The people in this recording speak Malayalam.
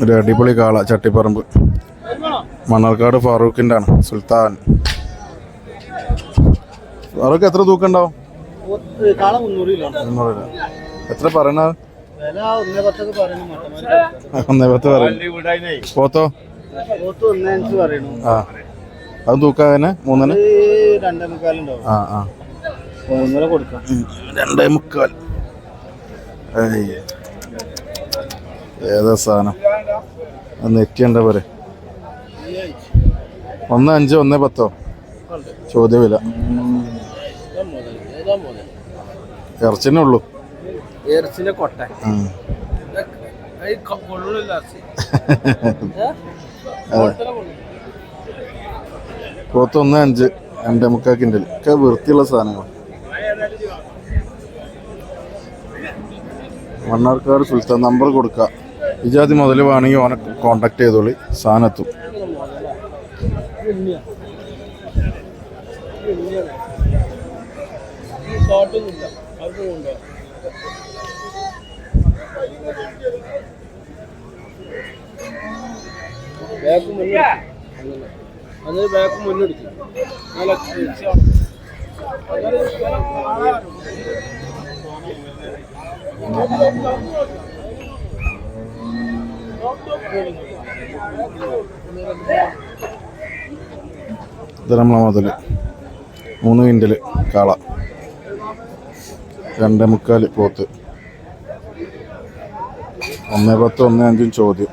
ഒരു അടിപൊളി കാള ചട്ടിപ്പറമ്പ് മണ്ണാർക്കാട് ഫാറൂഖിൻ്റെ ആണ്. സുൽത്താൻ ഫാറൂഖ് എത്ര തൂക്കം ഉണ്ടാവും? 300 രൂപ. എത്ര പറയണ? 110 പറയും. പോത്തോ? ആ അത് തൂക്കാനെ 3-ന് 2.25. ആ ആ 2.25. ഏതാ സാധനം? നെറ്റിയുണ്ട പോരെ. 1.5 1.10 ചോദ്യമില്ല. ഇറച്ചിനെ ഉള്ളൂ. പോത്ത് 1.5 2.25 കിൻഡൽ ഒക്കെ വൃത്തിയുള്ള സാധനങ്ങൾ. മണ്ണാർക്കാട് സുൽത്താൻ. നമ്പർ കൊടുക്കുക. ഇജാതി മുതൽ വേണമെങ്കിൽ ഓനെ കോണ്ടാക്ട് ചെയ്തോളി. സാധനത്തും ഇത് നമ്മളെ മുതൽ 3 കിൻഡൽ കാള. 2.25 പോത്ത്. 1.10 1.5 ചോദ്യം.